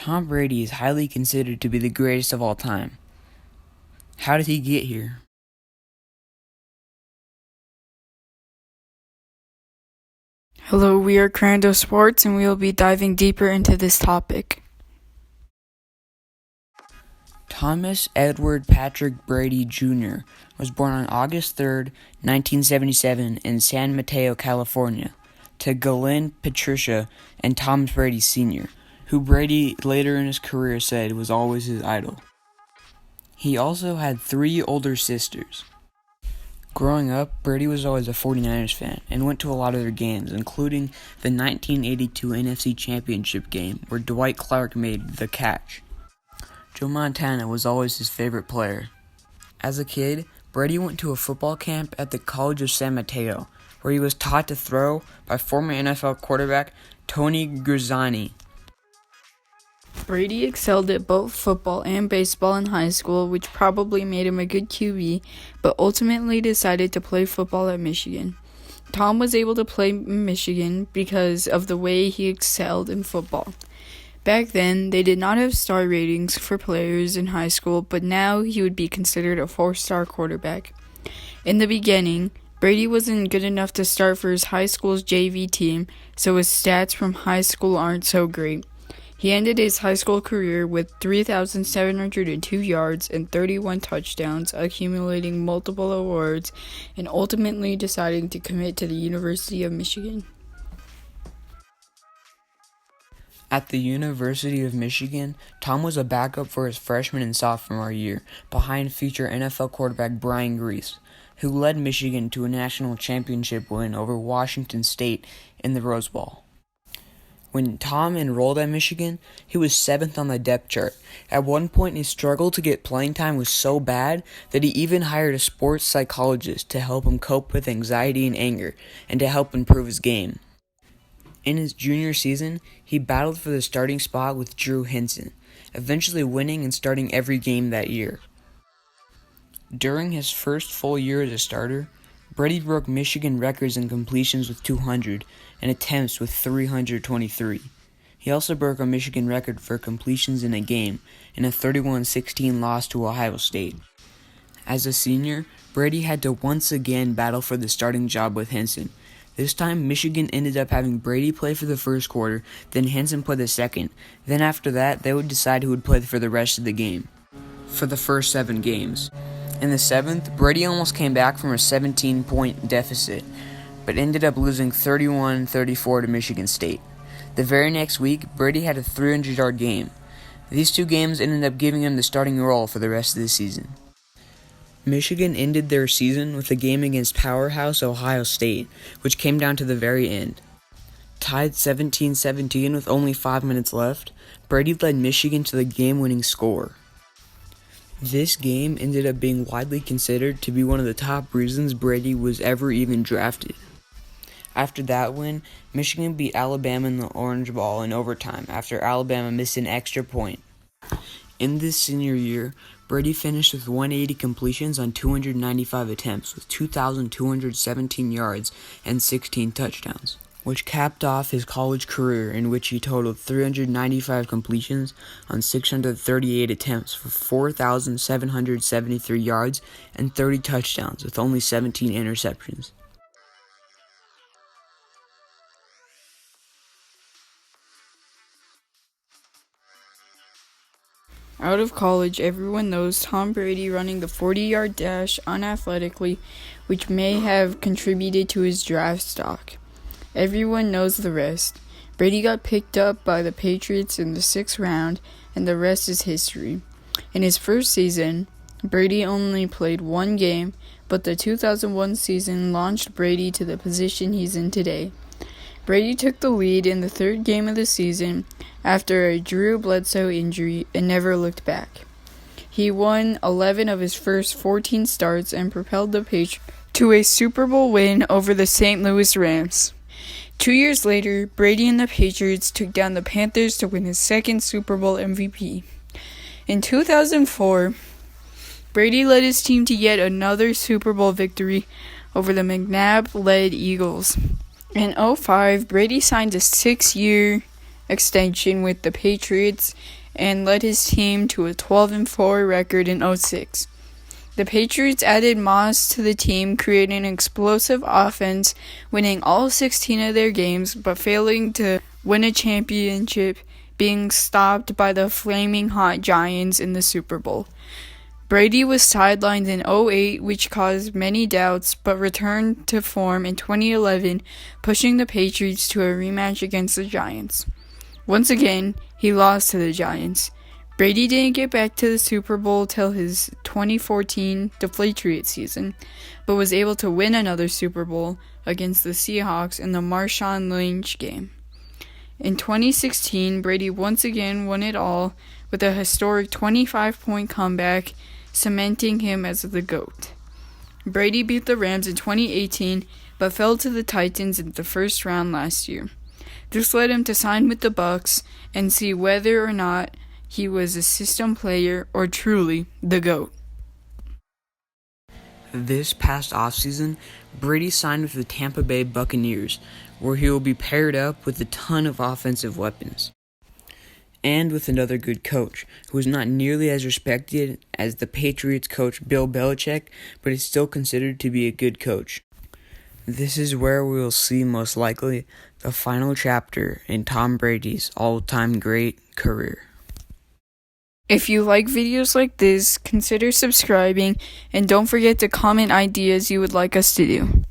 Tom Brady is highly considered to be the greatest of all time. How did he get here? Hello, we are Crando Sports, and we will be diving deeper into this topic. Thomas Edward Patrick Brady Jr. was born on August 3, 1977 in San Mateo, California, to Galen Patricia and Thomas Brady Sr., who Brady later in his career said was always his idol. He also had 3 older sisters. Growing up, Brady was always a 49ers fan and went to a lot of their games, including the 1982 NFC Championship game where Dwight Clark made the catch. Joe Montana was always his favorite player. As a kid, Brady went to a football camp at the College of San Mateo, where he was taught to throw by former NFL quarterback Tony Grizzani. Brady excelled at both football and baseball in high school, which probably made him a good QB, but ultimately decided to play football at Michigan. Tom was able to play in Michigan because of the way he excelled in football. Back then, they did not have star ratings for players in high school, but now he would be considered a 4-star quarterback. In the beginning, Brady wasn't good enough to start for his high school's JV team, so his stats from high school aren't so great. He ended his high school career with 3,702 yards and 31 touchdowns, accumulating multiple awards, and ultimately deciding to commit to the University of Michigan. At the University of Michigan, Tom was a backup for his freshman and sophomore year, behind future NFL quarterback Brian Griese, who led Michigan to a national championship win over Washington State in the Rose Bowl. When Tom enrolled at Michigan, he was 7th on the depth chart. At one point, his struggle to get playing time was so bad that he even hired a sports psychologist to help him cope with anxiety and anger, and to help improve his game. In his junior season, he battled for the starting spot with Drew Henson, eventually winning and starting every game that year. During his first full year as a starter, Brady broke Michigan records in completions with 200 and attempts with 323. He also broke a Michigan record for completions in a game in a 31-16 loss to Ohio State. As a senior, Brady had to once again battle for the starting job with Henson. This time, Michigan ended up having Brady play for the first quarter, then Henson play the second. Then after that, they would decide who would play for the rest of the game, for the first 7 games. In the 7th, Brady almost came back from a 17-point deficit, but ended up losing 31-34 to Michigan State. The very next week, Brady had a 300-yard game. These 2 games ended up giving him the starting role for the rest of the season. Michigan ended their season with a game against powerhouse Ohio State, which came down to the very end. Tied 17-17 with only 5 minutes left, Brady led Michigan to the game-winning score. This game ended up being widely considered to be one of the top reasons Brady was ever even drafted. After that win, Michigan beat Alabama in the Orange Bowl in overtime after Alabama missed an extra point. In this senior year, Brady finished with 180 completions on 295 attempts with 2,217 yards and 16 touchdowns, which capped off his college career in which he totaled 395 completions on 638 attempts for 4,773 yards and 30 touchdowns with only 17 interceptions. Out of college, everyone knows Tom Brady running the 40-yard dash unathletically, which may have contributed to his draft stock. Everyone knows the rest. Brady got picked up by the Patriots in the 6th round, and the rest is history. In his first season, Brady only played 1 game, but the 2001 season launched Brady to the position he's in today. Brady took the lead in the 3rd game of the season after a Drew Bledsoe injury and never looked back. He won 11 of his first 14 starts and propelled the Patriots to a Super Bowl win over the St. Louis Rams. 2 years later, Brady and the Patriots took down the Panthers to win his 2nd Super Bowl MVP. In 2004, Brady led his team to yet another Super Bowl victory over the McNabb-led Eagles. In 2005, Brady signed a 6-year, extension with the Patriots and led his team to a 12-4 record in 2006. The Patriots added Moss to the team, creating an explosive offense, winning all 16 of their games, but failing to win a championship, being stopped by the flaming hot Giants in the Super Bowl. Brady was sidelined in 2008, which caused many doubts, but returned to form in 2011, pushing the Patriots to a rematch against the Giants. Once again, he lost to the Giants. Brady didn't get back to the Super Bowl till his 2014 Patriots season, but was able to win another Super Bowl against the Seahawks in the Marshawn Lynch game. In 2016, Brady once again won it all with a historic 25-point comeback, cementing him as the GOAT. Brady beat the Rams in 2018, but fell to the Titans in the first round last year. This led him to sign with the Bucs and see whether or not he was a system player or truly the GOAT. This past offseason, Brady signed with the Tampa Bay Buccaneers, where he will be paired up with a ton of offensive weapons. And with another good coach, who is not nearly as respected as the Patriots coach Bill Belichick, but is still considered to be a good coach. This is where we will see most likely the final chapter in Tom Brady's all-time great career. If you like videos like this, consider subscribing and don't forget to comment ideas you would like us to do.